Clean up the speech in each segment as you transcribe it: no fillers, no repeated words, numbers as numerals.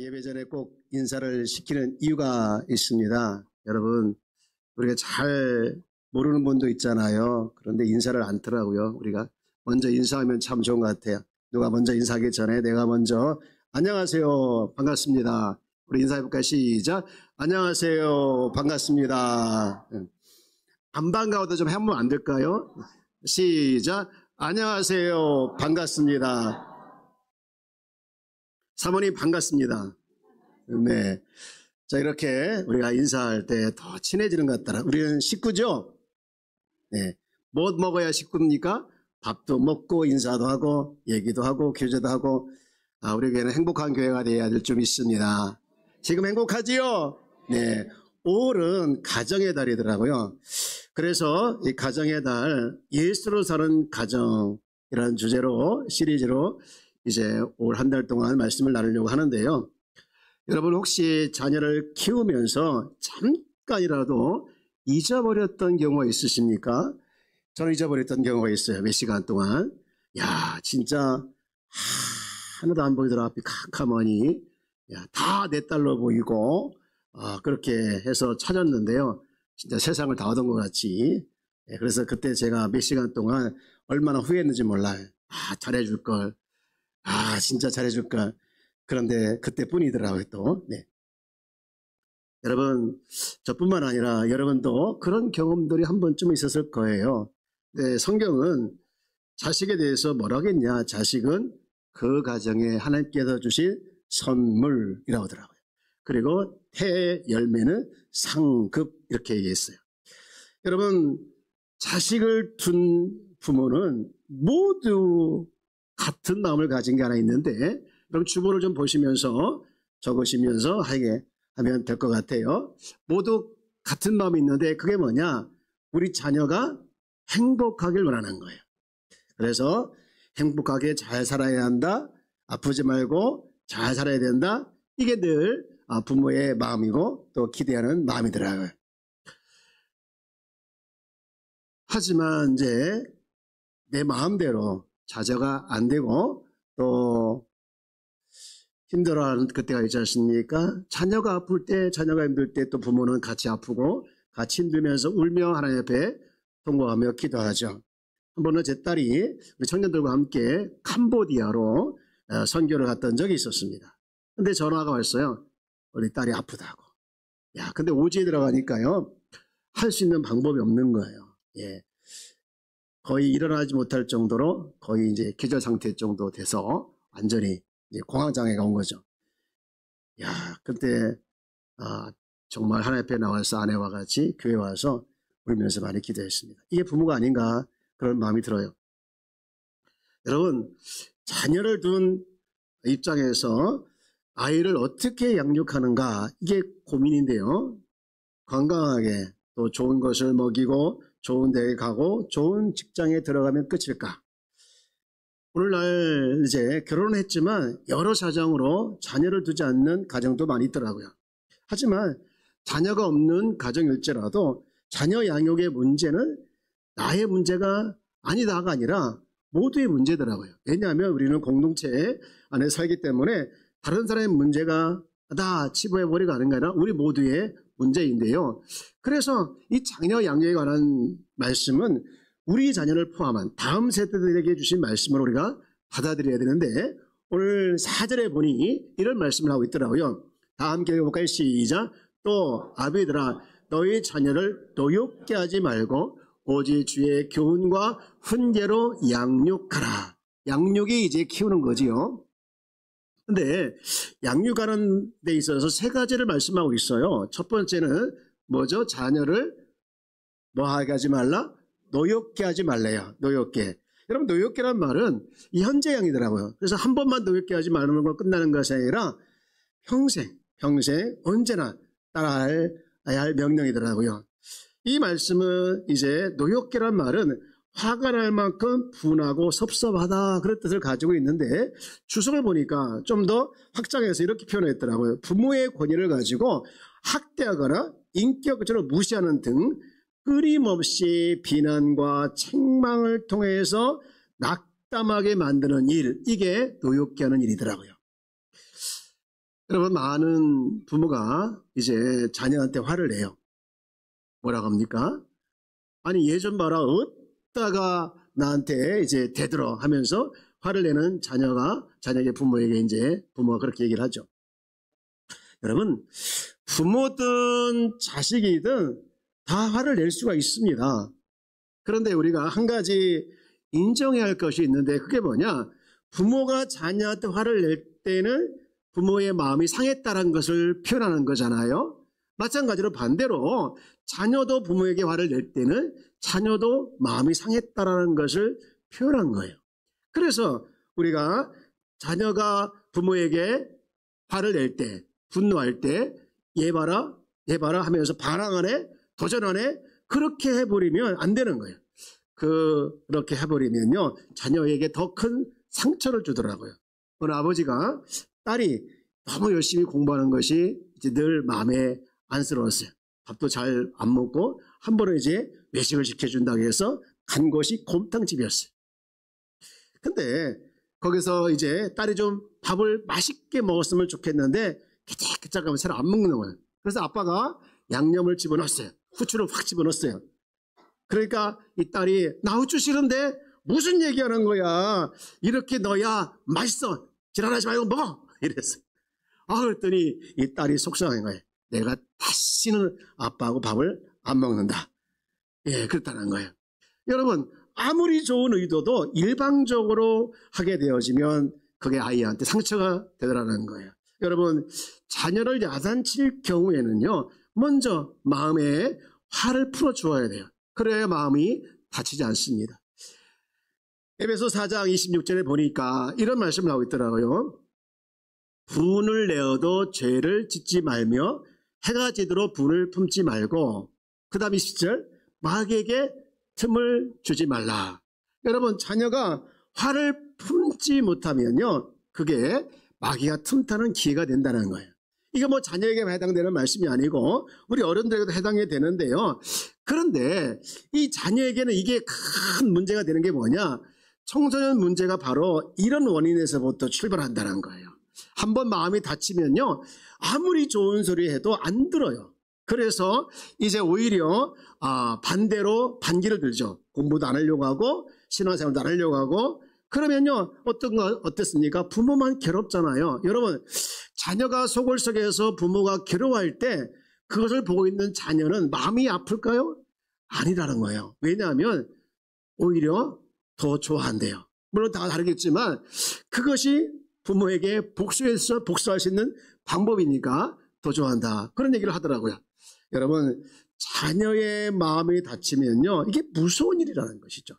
예배 전에 꼭 인사를 시키는 이유가 있습니다. 여러분, 우리가 잘 모르는 분도 있잖아요. 그런데 인사를 않더라고요. 우리가 먼저 인사하면 참 좋은 것 같아요. 누가 먼저 인사하기 전에 내가 먼저 안녕하세요, 반갑습니다. 우리 인사해볼까요? 시작. 안녕하세요, 반갑습니다. 안 반가워도 좀 하면 안 될까요? 시작. 안녕하세요, 반갑습니다. 사모님 반갑습니다. 네. 자, 이렇게 우리가 인사할 때 더 친해지는 것 같더라. 우리는 식구죠? 네. 뭐 먹어야 식구입니까? 밥도 먹고 인사도 하고 얘기도 하고 교제도 하고 우리 교회는 행복한 교회가 되어야 될 좀 있습니다. 지금 행복하지요? 네. 5월은 가정의 달이더라고요. 그래서 이 가정의 달, 예수로 사는 가정이라는 주제로 시리즈로 이제 올 한 달 동안 말씀을 나누려고 하는데요. 여러분 혹시 자녀를 키우면서 잠깐이라도 잊어버렸던 경우가 있으십니까? 저는 잊어버렸던 경우가 있어요. 몇 시간 동안. 야, 진짜 하나도 안 보이더라. 앞이 캄캄하니. 야, 다 내 딸로 보이고 그렇게 해서 찾았는데요. 진짜 세상을 다 얻은 것 같이. 그래서 그때 제가 몇 시간 동안 얼마나 후회했는지 몰라요. 잘해줄 걸. 진짜 잘해줄까. 그런데 그때뿐이더라고요, 또. 네. 여러분, 저뿐만 아니라 여러분도 그런 경험들이 한 번쯤 있었을 거예요. 네, 성경은 자식에 대해서 뭐라 하겠냐. 자식은 그 가정에 하나님께서 주신 선물이라고 하더라고요. 그리고 태의 열매는 상급, 이렇게 얘기했어요. 여러분, 자식을 둔 부모는 모두 같은 마음을 가진 게 하나 있는데, 그럼 주보를 좀 보시면서 적으시면서 하게 하면 될 것 같아요. 모두 같은 마음이 있는데 그게 뭐냐? 우리 자녀가 행복하길 원하는 거예요. 그래서 행복하게 잘 살아야 한다. 아프지 말고 잘 살아야 된다. 이게 늘 부모의 마음이고 또 기대하는 마음이더라고요. 하지만 이제 내 마음대로 자제가 안 되고 또 힘들어하는 그때가 있지 않습니까? 자녀가 아플 때, 자녀가 힘들 때 또 부모는 같이 아프고 같이 힘들면서 울며 하나님 앞에 통곡하며 기도하죠. 한 번은 제 딸이 우리 청년들과 함께 캄보디아로 선교를 갔던 적이 있었습니다. 근데 전화가 왔어요. 우리 딸이 아프다고. 야, 근데 오지에 들어가니까요. 할 수 있는 방법이 없는 거예요. 예. 거의 일어나지 못할 정도로 거의 이제 기절 상태 정도 돼서 완전히 이제 공황장애가 온 거죠. 야, 그때 정말 하나님 앞에 나와서 아내와 같이 교회 와서 울면서 많이 기도했습니다. 이게 부모가 아닌가 그런 마음이 들어요. 여러분, 자녀를 둔 입장에서 아이를 어떻게 양육하는가 이게 고민인데요. 건강하게 또 좋은 것을 먹이고 좋은 데에 가고 좋은 직장에 들어가면 끝일까? 오늘날 이제 결혼을 했지만 여러 사정으로 자녀를 두지 않는 가정도 많이 있더라고요. 하지만 자녀가 없는 가정일지라도 자녀 양육의 문제는 나의 문제가 아니다가 아니라 모두의 문제더라고요. 왜냐하면 우리는 공동체 안에 살기 때문에 다른 사람의 문제가 다 치부해버리가 아닌 게 아니라 우리 모두의 문제인데요. 그래서 이 자녀 양육에 관한 말씀은 우리 자녀를 포함한 다음 세대들에게 주신 말씀을 우리가 받아들여야 되는데 오늘 4절에 보니 이런 말씀을 하고 있더라고요. 다 함께 읽어볼까요? 시작. 또 아비들아 너희 자녀를 노엽게 하지 말고 오직 주의 교훈과 훈계로 양육하라. 양육이 이제 키우는 거지요. 근데 양육하는 데 있어서 세 가지를 말씀하고 있어요. 첫 번째는 뭐죠? 자녀를 뭐하게 하지 말라? 노엽게 하지 말래요. 노엽게. 여러분 노엽게란 말은 이 현재형이더라고요. 그래서 한 번만 노엽게 하지 말는 거 끝나는 것이 아니라 평생 언제나 따라야 할 명령이더라고요. 이 말씀은 이제 노엽게란 말은 화가 날 만큼 분하고 섭섭하다 그런 뜻을 가지고 있는데 주석을 보니까 좀 더 확장해서 이렇게 표현했더라고요. 부모의 권위를 가지고 학대하거나 인격적으로 무시하는 등 끊임없이 비난과 책망을 통해서 낙담하게 만드는 일, 이게 노엽게 하는 일이더라고요. 여러분, 많은 부모가 이제 자녀한테 화를 내요. 뭐라고 합니까? 아니, 얘 좀 봐라. 어디다가 나한테 이제 대들어 하면서 화를 내는 자녀에게 부모에게 이제 부모가 그렇게 얘기를 하죠. 여러분, 부모든 자식이든 다 화를 낼 수가 있습니다. 그런데 우리가 한 가지 인정해야 할 것이 있는데 그게 뭐냐? 부모가 자녀한테 화를 낼 때는 부모의 마음이 상했다는 것을 표현하는 거잖아요. 마찬가지로 반대로 자녀도 부모에게 화를 낼 때는 자녀도 마음이 상했다는 것을 표현한 거예요. 그래서 우리가 자녀가 부모에게 화를 낼 때, 분노할 때 얘 봐라 하면서 반항하네, 도전하네, 그렇게 해버리면 안 되는 거예요. 그렇게 해버리면요, 자녀에게 더 큰 상처를 주더라고요. 어느 아버지가 딸이 너무 열심히 공부하는 것이 이제 늘 마음에 안쓰러웠어요. 밥도 잘 안 먹고 한 번은 이제 외식을 시켜준다고 해서 간 곳이 곰탕집이었어요. 근데 거기서 이제 딸이 좀 밥을 맛있게 먹었으면 좋겠는데 깨작깨작 하면 잘 안 먹는 거예요. 그래서 아빠가 양념을 집어넣었어요. 후추를 확 집어넣었어요. 그러니까 이 딸이 나 후추 싫은데 무슨 얘기하는 거야. 이렇게 넣어야 맛있어. 지랄하지 말고 먹어. 이랬어요. 그랬더니 이 딸이 속상한 거예요. 내가 다시는 아빠하고 밥을 안 먹는다. 예, 그렇다는 거예요. 여러분, 아무리 좋은 의도도 일방적으로 하게 되어지면 그게 아이한테 상처가 되더라는 거예요. 여러분, 자녀를 야단칠 경우에는요, 먼저 마음에 화를 풀어주어야 돼요. 그래야 마음이 다치지 않습니다. 에베소 4장 26절에 보니까 이런 말씀을 하고 있더라고요. 분을 내어도 죄를 짓지 말며 해가 지도록 분을 품지 말고, 그 다음 20절, 마귀에게 틈을 주지 말라. 여러분, 자녀가 화를 품지 못하면요, 그게 마귀가 틈타는 기회가 된다는 거예요. 이거 뭐 자녀에게 해당되는 말씀이 아니고 우리 어른들에게도 해당이 되는데요. 그런데 이 자녀에게는 이게 큰 문제가 되는 게 뭐냐? 청소년 문제가 바로 이런 원인에서부터 출발한다는 거예요. 한번 마음이 다치면요, 아무리 좋은 소리 해도 안 들어요. 그래서 이제 오히려 반대로 반기를 들죠. 공부도 안 하려고 하고 신앙생활도 안 하려고 하고. 그러면요, 어떻습니까? 부모만 괴롭잖아요. 여러분, 자녀가 속을 썩여서 부모가 괴로워할 때 그것을 보고 있는 자녀는 마음이 아플까요? 아니라는 거예요. 왜냐하면 오히려 더 좋아한대요. 물론 다 다르겠지만 그것이 부모에게 복수할 수 있는 방법이니까 더 좋아한다. 그런 얘기를 하더라고요. 여러분, 자녀의 마음이 다치면요, 이게 무서운 일이라는 것이죠.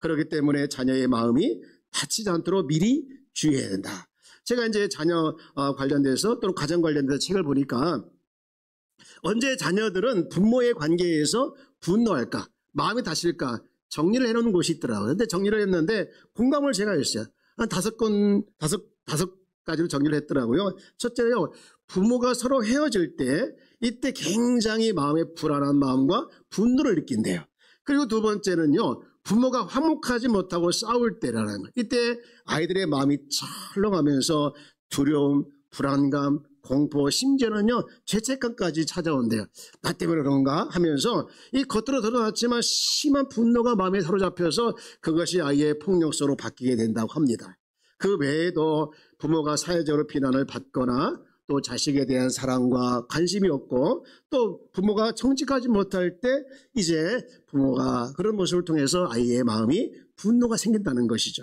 그렇기 때문에 자녀의 마음이 다치지 않도록 미리 주의해야 된다. 제가 이제 자녀 관련돼서 또는 가정 관련돼서 책을 보니까 언제 자녀들은 부모의 관계에서 분노할까, 마음이 다칠까 정리를 해놓은 곳이 있더라고요. 근데 정리를 했는데 공감을 제가 했어요. 한 다섯 가지로 정리를 했더라고요. 첫째요, 부모가 서로 헤어질 때 이때 굉장히 마음에 불안한 마음과 분노를 느낀대요. 그리고 두 번째는요, 부모가 화목하지 못하고 싸울 때라는 거예요. 이때 아이들의 마음이 철렁하면서 두려움, 불안감, 공포, 심지어는요 죄책감까지 찾아온대요. 나 때문에 그런가 하면서 이 겉으로 드러났지만 심한 분노가 마음에 사로잡혀서 그것이 아이의 폭력소로 바뀌게 된다고 합니다. 그 외에도 부모가 사회적으로 비난을 받거나 또 자식에 대한 사랑과 관심이 없고 또 부모가 정직하지 못할 때 이제 부모가 그런 모습을 통해서 아이의 마음이 분노가 생긴다는 것이죠.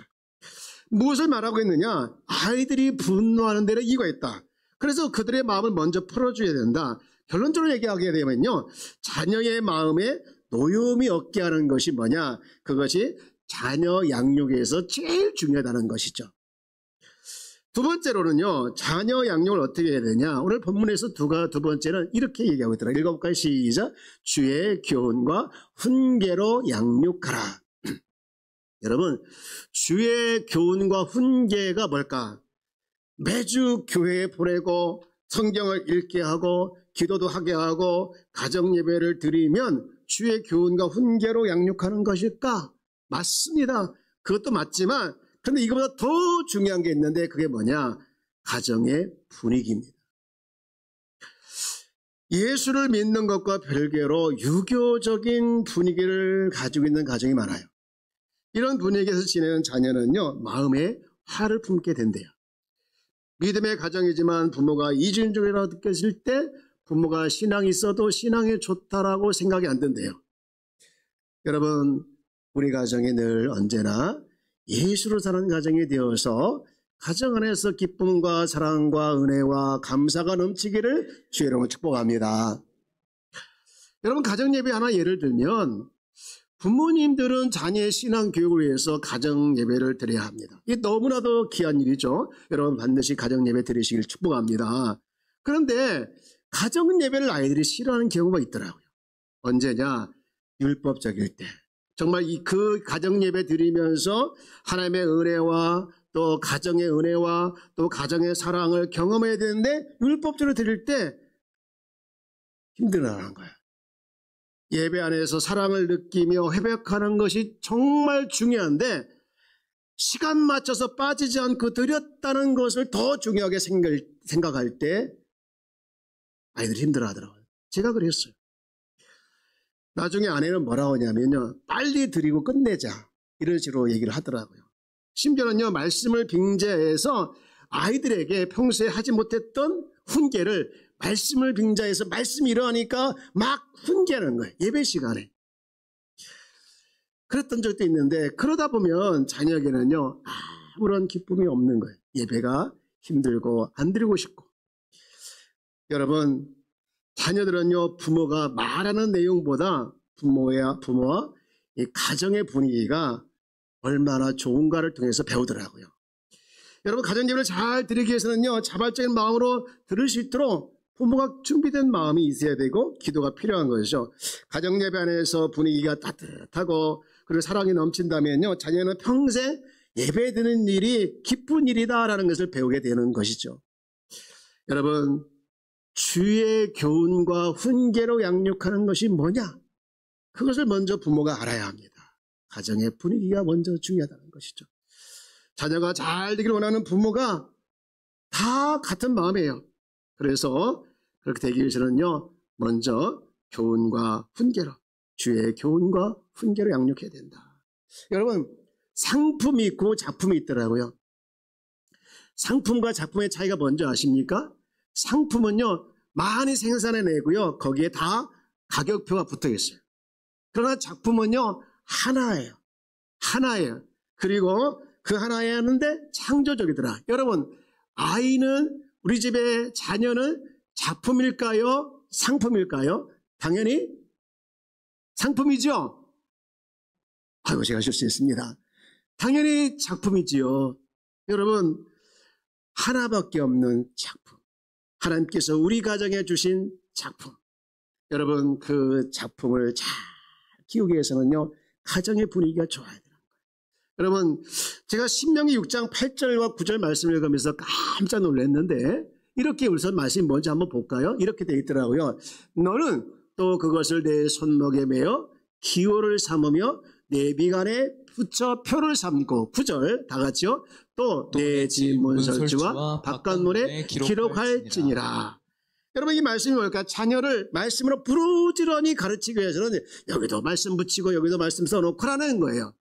무엇을 말하고 있느냐? 아이들이 분노하는 데는 이유가 있다. 그래서 그들의 마음을 먼저 풀어줘야 된다. 결론적으로 얘기하게 되면요, 자녀의 마음에 노여움이 없게 하는 것이 뭐냐? 그것이 자녀 양육에서 제일 중요하다는 것이죠. 두 번째로는요, 자녀 양육을 어떻게 해야 되냐? 오늘 본문에서 두 번째는 이렇게 얘기하고 있더라. 읽어볼까요? 시작. 주의 교훈과 훈계로 양육하라. 여러분, 주의 교훈과 훈계가 뭘까? 매주 교회에 보내고 성경을 읽게 하고 기도도 하게 하고 가정 예배를 드리면 주의 교훈과 훈계로 양육하는 것일까? 맞습니다. 그것도 맞지만 근데 이거보다 더 중요한 게 있는데 그게 뭐냐? 가정의 분위기입니다. 예수를 믿는 것과 별개로 유교적인 분위기를 가지고 있는 가정이 많아요. 이런 분위기에서 지내는 자녀는요, 마음에 화를 품게 된대요. 믿음의 가정이지만 부모가 이중적이라고 느껴질 때 부모가 신앙이 있어도 신앙이 좋다라고 생각이 안 든대요. 여러분, 우리 가정이 늘 언제나 예수로 사는 가정이 되어서 가정 안에서 기쁨과 사랑과 은혜와 감사가 넘치기를 주의 이름으로 축복합니다. 여러분, 가정 예배 하나 예를 들면 부모님들은 자녀의 신앙 교육을 위해서 가정 예배를 드려야 합니다. 이게 너무나도 귀한 일이죠. 여러분 반드시 가정 예배 드리시길 축복합니다. 그런데 가정 예배를 아이들이 싫어하는 경우가 있더라고요. 언제냐? 율법적일 때. 정말 그 가정 예배 드리면서 하나님의 은혜와 또 가정의 은혜와 또 가정의 사랑을 경험해야 되는데 율법적으로 드릴 때 힘들어하는 거예요. 예배 안에서 사랑을 느끼며 회복하는 것이 정말 중요한데 시간 맞춰서 빠지지 않고 드렸다는 것을 더 중요하게 생각할 때 아이들이 힘들어하더라고요. 제가 그랬어요. 나중에 아내는 뭐라고 하냐면요, 빨리 드리고 끝내자 이런 식으로 얘기를 하더라고요. 심지어는요, 말씀을 빙자해서 아이들에게 평소에 하지 못했던 훈계를 말씀을 빙자해서 말씀이 이러하니까 막 훈계하는 거예요. 예배 시간에. 그랬던 적도 있는데 그러다 보면 자녀에게는요, 아무런 기쁨이 없는 거예요. 예배가 힘들고 안 드리고 싶고. 여러분, 자녀들은요, 부모가 말하는 내용보다 부모와 이 가정의 분위기가 얼마나 좋은가를 통해서 배우더라고요. 여러분, 가정 예배를 잘 드리기 위해서는요, 자발적인 마음으로 들을 수 있도록 부모가 준비된 마음이 있어야 되고 기도가 필요한 것이죠. 가정 예배 안에서 분위기가 따뜻하고 그리고 사랑이 넘친다면요, 자녀는 평생 예배 드리는 일이 기쁜 일이다라는 것을 배우게 되는 것이죠. 여러분, 주의 교훈과 훈계로 양육하는 것이 뭐냐? 그것을 먼저 부모가 알아야 합니다. 가정의 분위기가 먼저 중요하다는 것이죠. 자녀가 잘 되기를 원하는 부모가 다 같은 마음이에요. 그래서 그렇게 되기 위해서는요, 먼저 교훈과 훈계로, 주의 교훈과 훈계로 양육해야 된다. 여러분, 상품이 있고 작품이 있더라고요. 상품과 작품의 차이가 뭔지 아십니까? 상품은요, 많이 생산해내고요, 거기에 다 가격표가 붙어 있어요. 그러나 작품은요, 하나예요. 그리고 그 하나에 하는데 창조적이더라. 여러분, 아이는, 우리 집의 자녀는 작품일까요? 상품일까요? 당연히 상품이죠. 아이고, 제가 실수했습니다. 당연히 작품이지요. 여러분, 하나밖에 없는 작품. 하나님께서 우리 가정에 주신 작품. 여러분, 그 작품을 잘 키우기 위해서는요, 가정의 분위기가 좋아야 되는 거예요. 여러분, 제가 신명기 6장 8절과 9절 말씀을 읽으면서 깜짝 놀랐는데, 이렇게 우선 말씀이 뭔지 한번 볼까요? 이렇게 되어 있더라고요. 너는 또 그것을 내 손목에 매어 기호를 삼으며 내 비간에 붙여 표를 삼고, 9절 다 같이요. 또 내 집 문설주와 바깥문에 기록할지니라. 여러분, 이 말씀이 뭘까? 자녀를 말씀으로 부르지런히 가르치기 위해서는 여기도 말씀 붙이고 여기도 말씀 써놓고라는 거예요.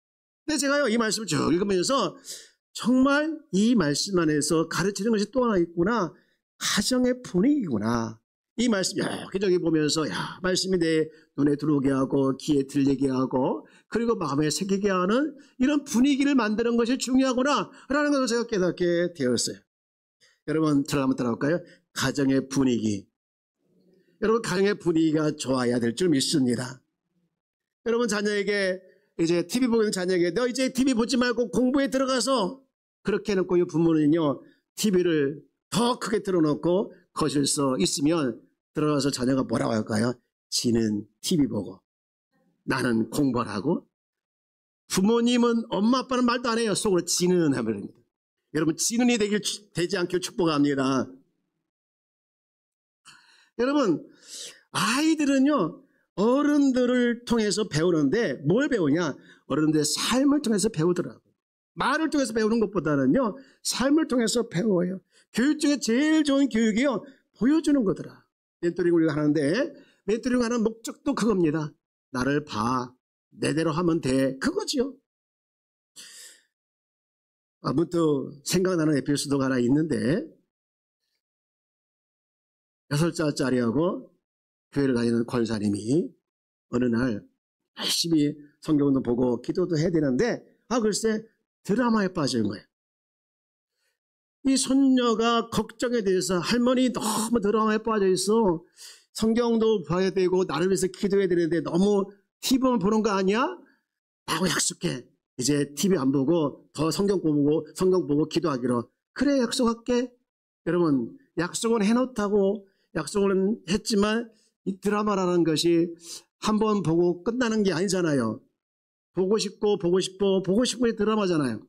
근데 제가요, 이 말씀을 쭉 읽으면서 정말 이 말씀 안에서 가르치는 것이 또 하나 있구나. 가정의 분위기구나. 이 말씀 여기저기 보면서 말씀이 내 눈에 들어오게 하고 귀에 들리게 하고 그리고 마음에 새기게 하는 이런 분위기를 만드는 것이 중요하구나 라는 것을 제가 깨닫게 되었어요. 여러분, 저를 한번 따라올까요? 가정의 분위기. 여러분, 가정의 분위기가 좋아야 될 줄 믿습니다. 여러분, 자녀에게 이제 TV 보는 자녀에게 너 이제 TV 보지 말고 공부에 들어가서 그렇게 해놓고 이 부모는요, TV를 더 크게 틀어놓고 거실서 있으면 들어가서 자녀가 뭐라고 할까요? 지는 TV 보고 나는 공부를 하고. 부모님은 엄마 아빠는 말도 안 해요. 속으로 지는 하면입니다. 여러분, 지는이 되지 않길 축복합니다. 여러분, 아이들은요, 어른들을 통해서 배우는데 뭘 배우냐? 어른들의 삶을 통해서 배우더라고요. 말을 통해서 배우는 것보다는요, 삶을 통해서 배워요. 교육 중에 제일 좋은 교육이요, 보여주는 거더라. 멘토링 우리가 하는데 멘토링 하는 목적도 그겁니다. 나를 봐. 내대로 하면 돼. 그거지요. 문득 생각나는 에피소드가 하나 있는데 6살짜리하고 교회를 다니는 권사님이 어느 날 열심히 성경도 보고 기도도 해야 되는데 글쎄 드라마에 빠진 거예요. 이 손녀가 걱정에 대해서 할머니 너무 드라마에 빠져 있어. 성경도 봐야 되고 나를 위해서 기도해야 되는데 너무 TV만 보는 거 아니야? 라고 약속해. 이제 TV 안 보고 더 성경 보고 기도하기로. 그래 약속할게. 여러분 약속은 해놓다고 약속은 했지만 이 드라마라는 것이 한번 보고 끝나는 게 아니잖아요. 보고 싶고 드라마잖아요.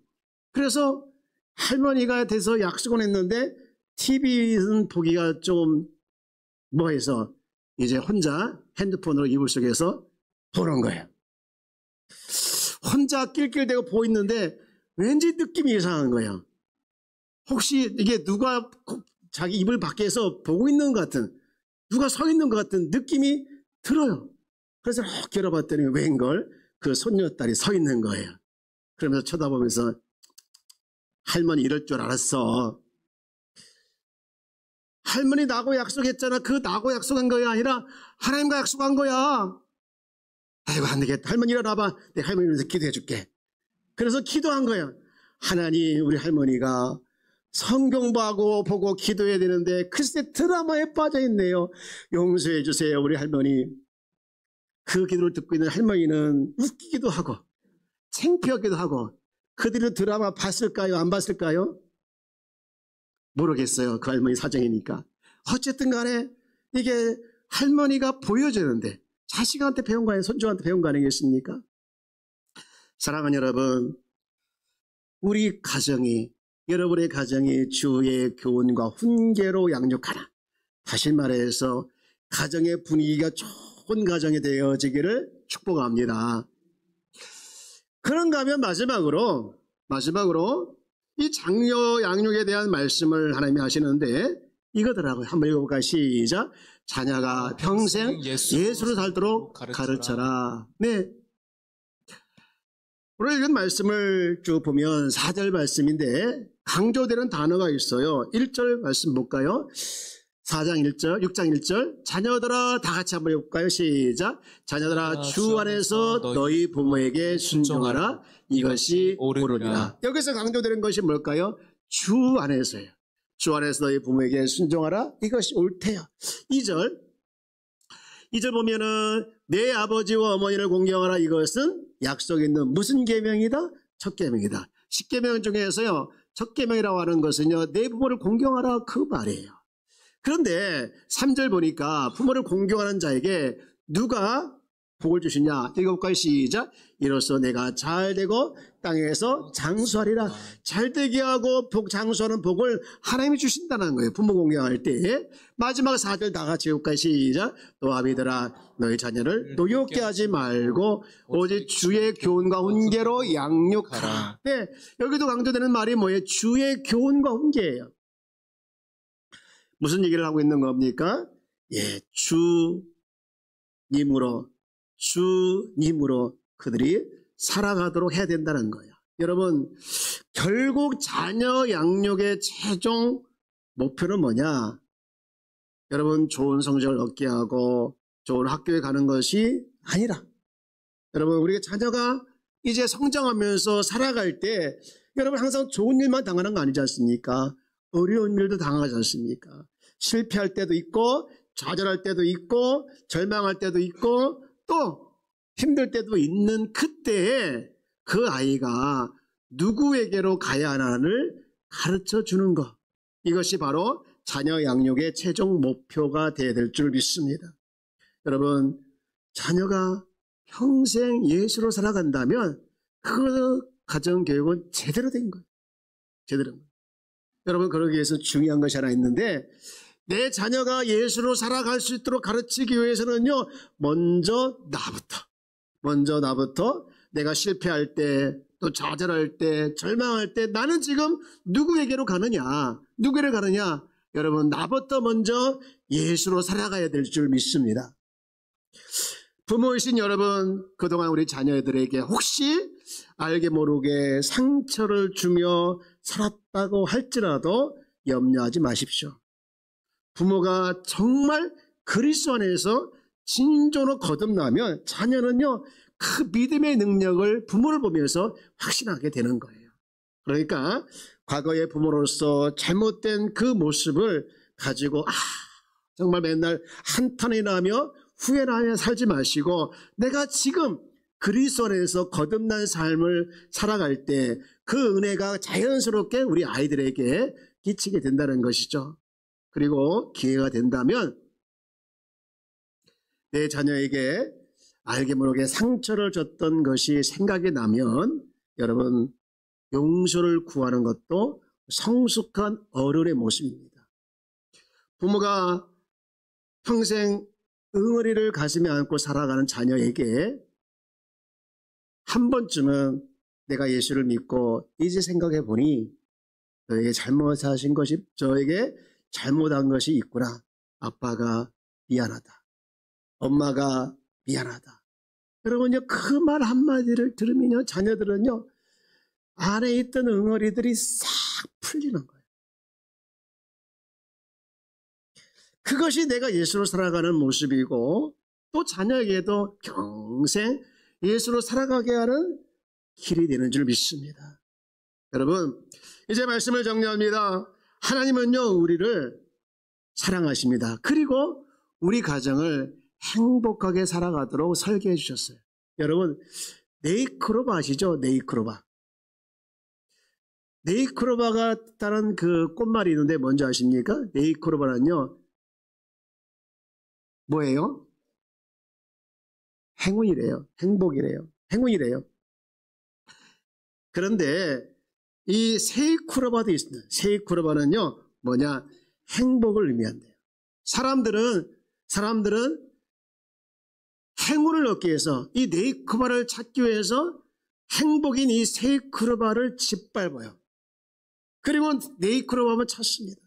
그래서 할머니가 돼서 약속은 했는데 TV는 보기가 좀 뭐해서 이제 혼자 핸드폰으로 이불 속에서 보는 거예요. 혼자 낄낄대고 보고 있는데 왠지 느낌이 이상한 거예요. 혹시 이게 누가 자기 이불 밖에서 보고 있는 것 같은, 누가 서 있는 것 같은 느낌이 들어요. 그래서 이렇게 열어봤더니 웬걸 그 손녀딸이 서 있는 거예요. 그러면서 쳐다보면서 할머니 이럴 줄 알았어. 할머니 나하고 약속했잖아. 그 나하고 약속한 거야 아니라 하나님과 약속한 거야. 아이고 안 되겠다. 할머니 일어나봐. 내가 할머니 위해서 기도해 줄게. 그래서 기도한 거야. 하나님 우리 할머니가 성경 보고 기도해야 되는데 글쎄 드라마에 빠져있네요. 용서해 주세요 우리 할머니. 그 기도를 듣고 있는 할머니는 웃기기도 하고 창피하기도 하고 그들은 드라마 봤을까요? 안 봤을까요? 모르겠어요. 그 할머니 사정이니까. 어쨌든 간에 이게 할머니가 보여주는데 자식한테 배운 거 아니에요? 손주한테 배운 거 아니겠습니까? 사랑하는 여러분, 우리 가정이, 여러분의 가정이 주의 교훈과 훈계로 양육하라. 다시 말해서 가정의 분위기가 좋은 가정이 되어지기를 축복합니다. 그런가 하면 마지막으로 이 장녀 양육에 대한 말씀을 하나님이 하시는데 이거더라고요. 한번 읽어볼까요? 시작. 자녀가 평생 예수를 살도록 가르쳐라. 네. 오늘 읽은 말씀을 쭉 보면 4절 말씀인데 강조되는 단어가 있어요. 1절 말씀 볼까요? 4장 1절, 6장 1절. 자녀들아, 다 같이 한번 해볼까요? 시작. 자녀들아, 주 안에서 너희 부모에게 순종하라. 이것이 옳으리라. 여기서 강조되는 것이 뭘까요? 주 안에서예요. 주 안에서 너희 부모에게 순종하라. 이것이 옳대요. 2절 보면은 내 아버지와 어머니를 공경하라. 이것은 약속 있는 무슨 계명이다? 첫 계명이다. 10계명 중에서요. 첫 계명이라고 하는 것은요. 내 부모를 공경하라 그 말이에요. 그런데 3절 보니까 부모를 공경하는 자에게 누가 복을 주시냐? 읽어볼까요? 시작. 이로써 내가 잘되고 땅에서 장수하리라. 잘되게 하고 장수하는 복을 하나님이 주신다는 거예요. 부모 공경할 때. 마지막 4절 다 같이 읽을까요? 시작. 또 아비들아 너희 자녀를 노엽게 하지 말고 오직 주의 교훈과 훈계로 양육하라. 네, 여기도 강조되는 말이 뭐예요? 주의 교훈과 훈계예요. 무슨 얘기를 하고 있는 겁니까? 예, 주님으로 그들이 살아가도록 해야 된다는 거예요. 여러분, 결국 자녀 양육의 최종 목표는 뭐냐? 여러분, 좋은 성적을 얻게 하고 좋은 학교에 가는 것이 아니라 여러분, 우리가 자녀가 이제 성장하면서 살아갈 때 여러분 항상 좋은 일만 당하는 거 아니지 않습니까? 어려운 일도 당하지 않습니까? 실패할 때도 있고 좌절할 때도 있고 절망할 때도 있고 또 힘들 때도 있는 그때에 그 아이가 누구에게로 가야 하나를 가르쳐 주는 것. 이것이 바로 자녀 양육의 최종 목표가 되어야 될 줄 믿습니다. 여러분, 자녀가 평생 예수로 살아간다면 그 가정교육은 제대로 된 거예요. 제대로 된 거예요. 여러분, 그러기 위해서 중요한 것이 하나 있는데 내 자녀가 예수로 살아갈 수 있도록 가르치기 위해서는요. 먼저 나부터 내가 실패할 때 또 좌절할 때 절망할 때 나는 지금 누구에게로 가느냐? 누구를 가느냐? 여러분 나부터 먼저 예수로 살아가야 될 줄 믿습니다. 부모이신 여러분, 그동안 우리 자녀들에게 혹시 알게 모르게 상처를 주며 살았다고 할지라도 염려하지 마십시오. 부모가 정말 그리스도 안에서 진정으로 거듭나면 자녀는요, 그 믿음의 능력을 부모를 보면서 확신하게 되는 거예요. 그러니까 과거의 부모로서 잘못된 그 모습을 가지고 정말 맨날 한탄이나 하며 후회나 하며 살지 마시고, 내가 지금 그리스도 안에서 거듭난 삶을 살아갈 때 그 은혜가 자연스럽게 우리 아이들에게 끼치게 된다는 것이죠. 그리고 기회가 된다면 내 자녀에게 알게 모르게 상처를 줬던 것이 생각이 나면 여러분 용서를 구하는 것도 성숙한 어른의 모습입니다. 부모가 평생 응어리를 가슴에 안고 살아가는 자녀에게 한 번쯤은 내가 예수를 믿고 이제 생각해 보니 저에게 잘못하신 것이, 저에게 잘못한 것이 있구나. 아빠가 미안하다. 엄마가 미안하다. 여러분요, 그 말 한마디를 들으면요, 자녀들은요, 안에 있던 응어리들이 싹 풀리는 거예요. 그것이 내가 예수로 살아가는 모습이고, 또 자녀에게도 평생 예수로 살아가게 하는 길이 되는 줄 믿습니다. 여러분, 이제 말씀을 정리합니다. 하나님은요, 우리를 사랑하십니다. 그리고 우리 가정을 행복하게 살아가도록 설계해 주셨어요. 여러분, 네이크로바 아시죠? 네이크로바. 네이크로바가 따른 그 꽃말이 있는데 뭔지 아십니까? 네이크로바는요, 뭐예요? 행운이래요. 행복이래요. 행운이래요. 그런데 이 세이쿠로바도 있습니다. 세이쿠로바는요, 뭐냐? 행복을 의미한대요. 사람들은 행운을 얻기 위해서 이 네이크로바를 찾기 위해서 행복인 이 세이쿠로바를 짓밟아요. 그리고 네이크로바만 찾습니다.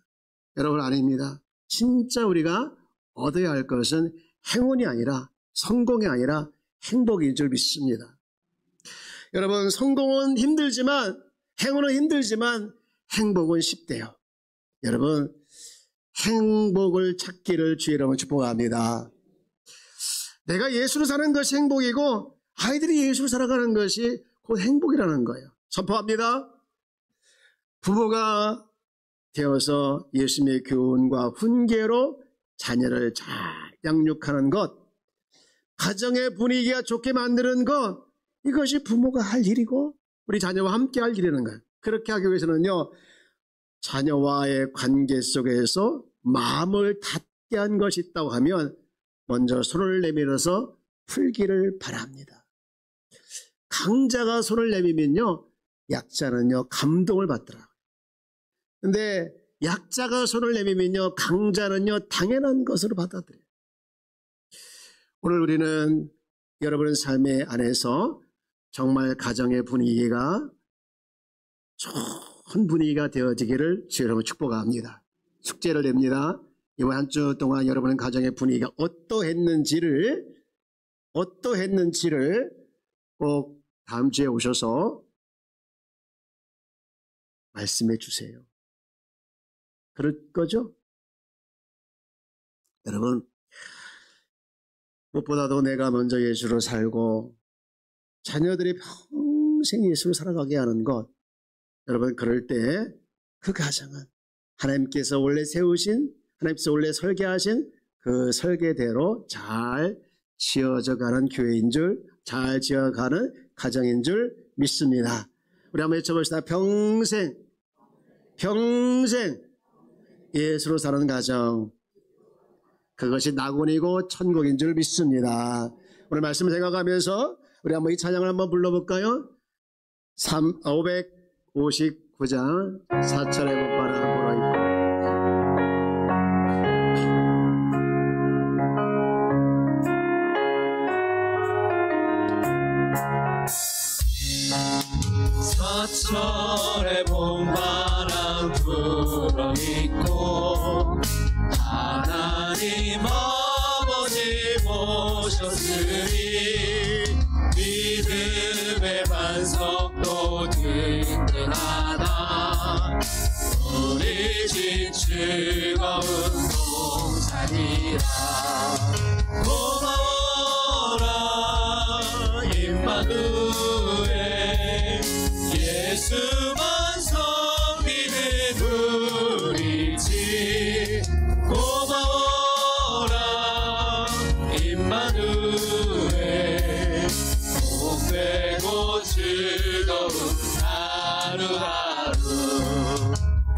여러분, 아닙니다. 진짜 우리가 얻어야 할 것은 행운이 아니라, 성공이 아니라 행복인 줄 믿습니다. 여러분, 성공은 힘들지만, 행운은 힘들지만 행복은 쉽대요. 여러분, 행복을 찾기를 주의 이름으로 축복합니다. 내가 예수로 사는 것이 행복이고 아이들이 예수로 살아가는 것이 곧 행복이라는 거예요. 선포합니다. 부모가 되어서 예수님의 교훈과 훈계로 자녀를 잘 양육하는 것, 가정의 분위기가 좋게 만드는 것, 이것이 부모가 할 일이고 우리 자녀와 함께 할 일이라는 거예요. 그렇게 하기 위해서는요, 자녀와의 관계 속에서 마음을 닿게 한 것이 있다고 하면 먼저 손을 내밀어서 풀기를 바랍니다. 강자가 손을 내밀면요, 약자는요 감동을 받더라고요. 근데 약자가 손을 내밀면요, 강자는요 당연한 것으로 받아들여요. 오늘 우리는 여러분의 삶의 안에서 정말 가정의 분위기가 좋은 분위기가 되어지기를 주의 이름으로 축복합니다. 숙제를 냅니다. 이번 한 주 동안 여러분의 가정의 분위기가 어떠했는지를 꼭 다음 주에 오셔서 말씀해 주세요. 그럴 거죠? 여러분, 무엇보다도 내가 먼저 예수로 살고 자녀들이 평생 예수로 살아가게 하는 것, 여러분, 그럴 때 그 가정은 하나님께서 원래 세우신, 하나님께서 원래 설계하신 그 설계대로 잘 지어져가는 교회인 줄, 잘 지어가는 가정인 줄 믿습니다. 우리 한번 외쳐봅시다. 평생 예수로 사는 가정, 그것이 낙원이고 천국인 줄 믿습니다. 오늘 말씀을 생각하면서 우리 한번 이 찬양을 한번 불러볼까요? 559장 사철의 못바라 보라. 사철의 봄바람 불어있고 하나님 아버지 모셨으니 믿음의 반석도 든든하다. 우리 집 즐거운 동산이라. 고마워라 임마누엘 예수만 섬기는 우리 집. 고마워라 임마누엘 복 되고 즐거운 하루하루.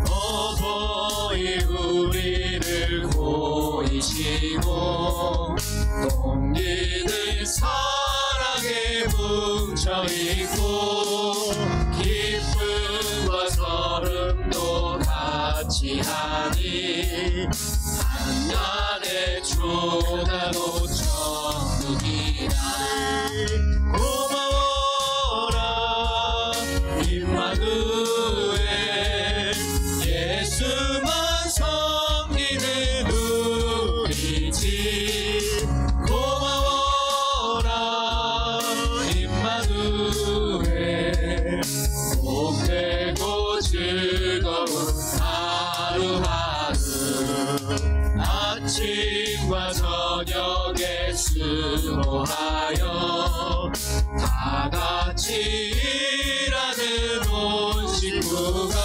어버이 우리를 보이시고 동리들 사랑에 뭉쳐있고 기쁨과 서름도 같이 하니 한간의 초나도 천국이라. 고마워라 임마누엘 예수만 섬기는 우리 집. 고마워라 임마누엘 복되고 즐거운 하루하루. 아침과 저녁에 수고하여 다 같이 일하는 온 식구가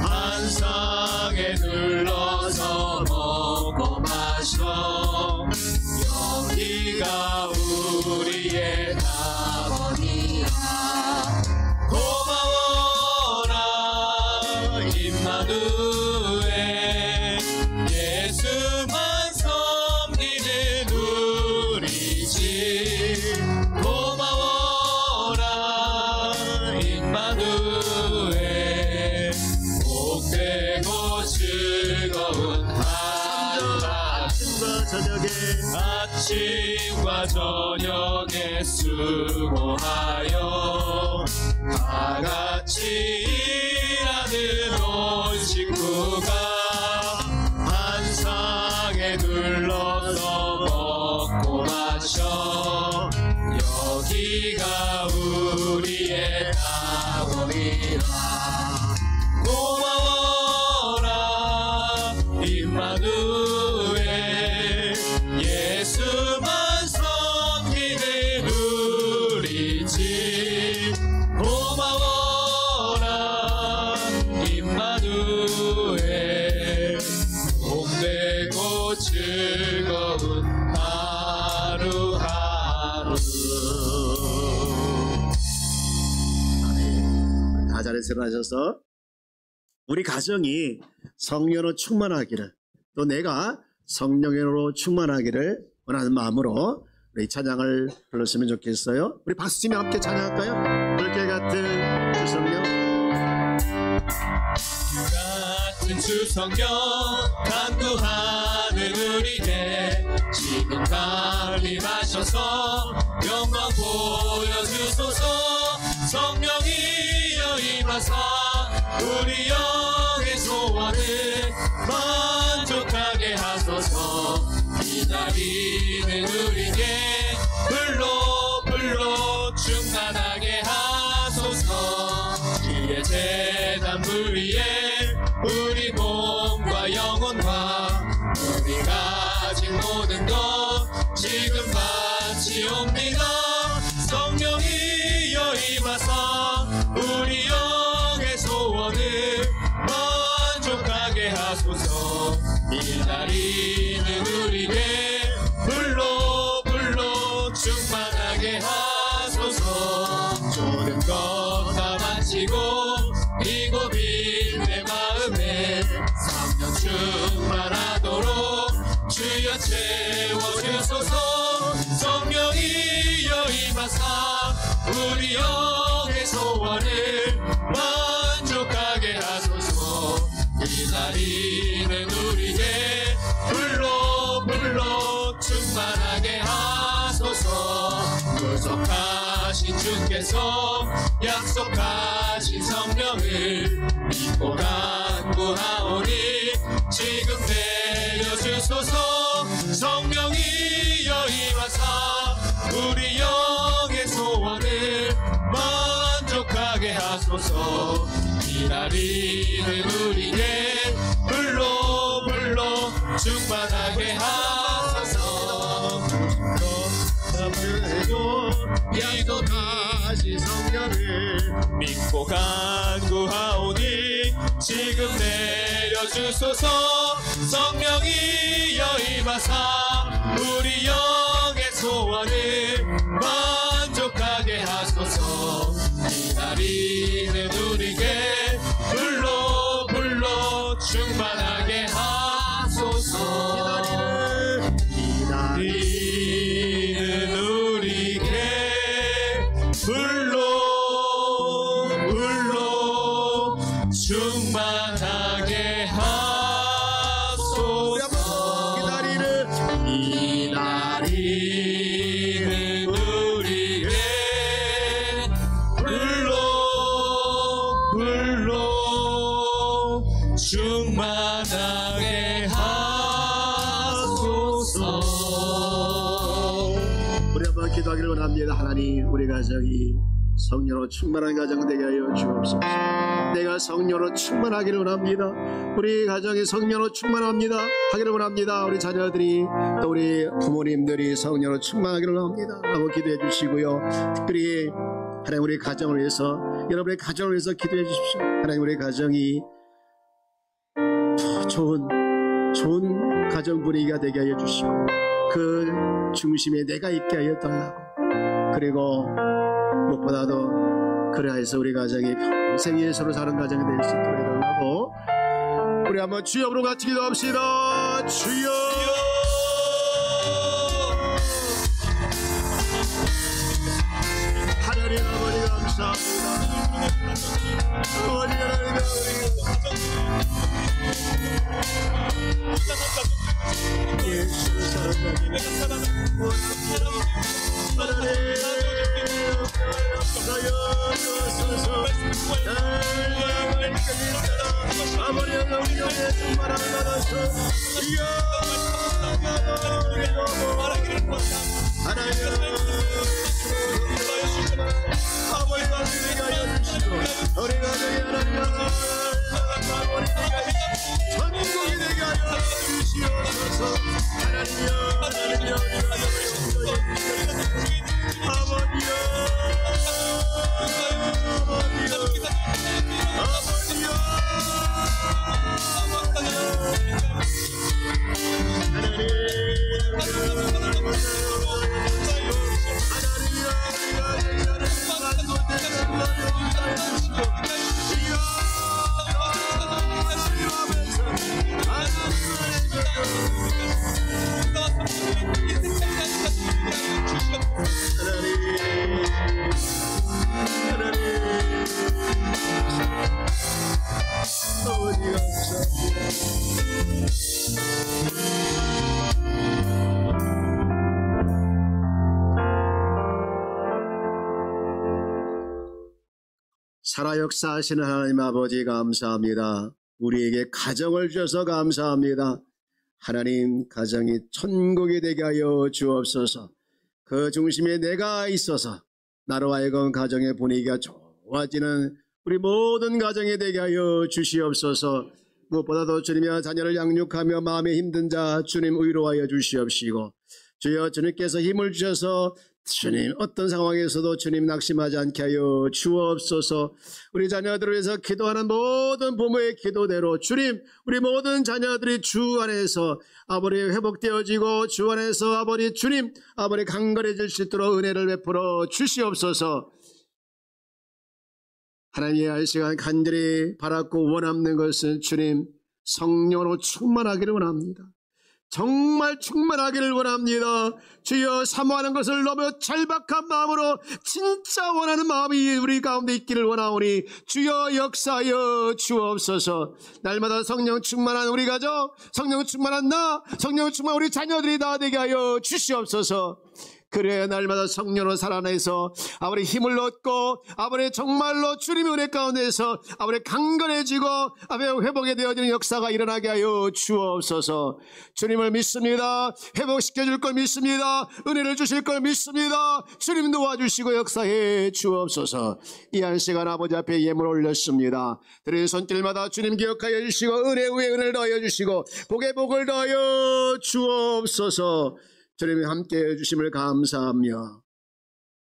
한 상에 둘러서 먹고 마셔. 여기가 우리의 낙원이야. 고마워라 임마누엘 예수만 섬기는 우리 집. 고마워라 임마누엘 복되고 즐거운 하루하루. 아침과 저녁에 수고하여 다 같이 일하는 온 식구가 한 상에 둘러서 먹고 마셔. 여기가 우리의 낙원이라. 고마워라 임마누엘 예수만 섬기는 우리 집. 고마워라 임마누엘 복되고 즐거운 하루하루. 다 잘해서 일어나셔서 우리 가정이 성령으로 충만하기를, 또 내가 성령으로 충만하기를 원하는 마음으로 우리 찬양을 불렀으면 좋겠어요. 우리 박수치며 함께 찬양할까요? 불길 같은 주 성령. 같은 주 성령 간구하는 우리에게 지금 강림하셔서 영광 보여주소서. 성령이여 임하사 우리 영의 소원을 만족하게 하소서. 기다리는 우리에게 불로 충만하게 하소서. 주의 제단 위에 우리 몸과 영혼과 우리 가진 모든 것 지금 바치옵니다. 성령이여 임하사 우리 영의 소원을 만족하게 하소서. 기다리는 우리에게 불로 충만하게 하소서. 모든 것 다 마치고 이 고빈 내 마음에 성령 충만하도록 주여 채워주소서. 성령이여 임하사 우리 영의 소원을 만족하게 하소서. 기다리는 우리에게 불로 충만하게 하소서. 구속하신 주께서 약속하신 성령을 믿고 간구하오니 지금 내려주소서. 성령이여 임하사 우리 영의 소원을 만족하게 하소서. 기다리는 우리에게 불러 충만하게 하소서. 믿고 다시 성령을 믿고 간구하오니 지금 내려주소서. 성령이여 임하사 우리 영의 소원을 만족하게 하소서. 기다리는 우리에게 불러 충만하게 하소서. 기다리는 우리에게 불러 충만하게 하소서. 기다리는 우리에게 불러 충만하게 하소서. 우리 한번 기도하기를 원합니다. 하나님, 우리 가정이 성령으로 충만한 가정 되게 하여 주옵소서. 내가 성령으로 충만하기를 원합니다. 우리 가정이 성령으로 충만합니다 하기를 원합니다. 우리 자녀들이 또 우리 부모님들이 성령으로 충만하기를 원합니다 하고 기도해 주시고요. 특별히 하나님 우리 가정을 위해서, 여러분의 가정을 위해서 기도해 주십시오. 하나님 우리 가정이 좋은 가정 분위기가 되게 하여 주시고 그 중심에 내가 있게 하여 달라고, 그리고 무엇보다도 그래서 우리 가정이 평생 예수로 사는 가정이 될 수 있도록 해달라고 우리 한번 주여 부르고 같이 기도합시다. 주여. 하나님 아버지 감사합니다. 아버지 하나님 예수를 사랑하는 아버지 하나님 천국이 되게 하여 주시옵소서. 하나님이여, 하나님이여, 아버지여, 살아 역사하시는 하나님 아버지 감사합니다. 우리에게 가정을 주셔서 감사합니다. 하나님, 가정이 천국이 되게 하여 주옵소서. 그 중심에 내가 있어서 나로 하여금 가정의 분위기가 좋아지는 우리 모든 가정이 되게 하여 주시옵소서. 무엇보다도 주님의 자녀를 양육하며 마음에 힘든 자 주님 위로하여 주시옵시고, 주여 주님께서 힘을 주셔서 주님 어떤 상황에서도 주님 낙심하지 않게 하여 주옵소서. 우리 자녀들을 위해서 기도하는 모든 부모의 기도대로 주님, 우리 모든 자녀들이 주 안에서 아버지 회복되어지고 주 안에서 아버지 주님 아버지 강건해질 수 있도록 은혜를 베풀어 주시옵소서. 하나님의 이 시간 간절히 바랐고 원하는 것은 주님 성령으로 충만하기를 원합니다. 정말 충만하기를 원합니다. 주여, 사모하는 것을 너무 절박한 마음으로 진짜 원하는 마음이 우리 가운데 있기를 원하오니 주여 역사하여 주옵소서. 날마다 성령 충만한 우리 가족, 성령 충만한 나, 성령 충만한 우리 자녀들이 다 되게 하여 주시옵소서. 그래야 날마다 성령으로 살아내서 아버지 힘을 얻고 아버지 정말로 주님의 은혜 가운데서 아버지 강건해지고 아버지 회복에 되어지는 역사가 일어나게 하여 주옵소서. 주님을 믿습니다. 회복시켜줄 걸 믿습니다. 은혜를 주실 걸 믿습니다. 주님 도와주시고 역사해 주옵소서. 이 한 시간 아버지 앞에 예물 올렸습니다. 드린 손길마다 주님 기억하여 주시고 은혜 위에 은혜를 더하여 주시고 복에 복을 더하여 주옵소서. 주님이 함께해 주심을 감사하며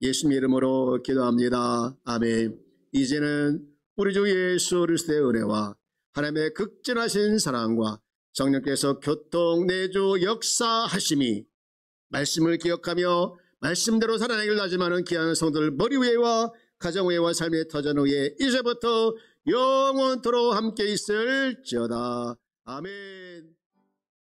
예수님 이름으로 기도합니다. 아멘. 이제는 우리 주 예수 그리스도의 은혜와 하나님의 극진하신 사랑과 성령께서 교통 내주 역사하심이 말씀을 기억하며 말씀대로 살아내길 다짐하는 귀한 성도들 머리 위에와 가정 위에와 삶의 터전 위에 이제부터 영원토록 함께 있을지어다. 아멘.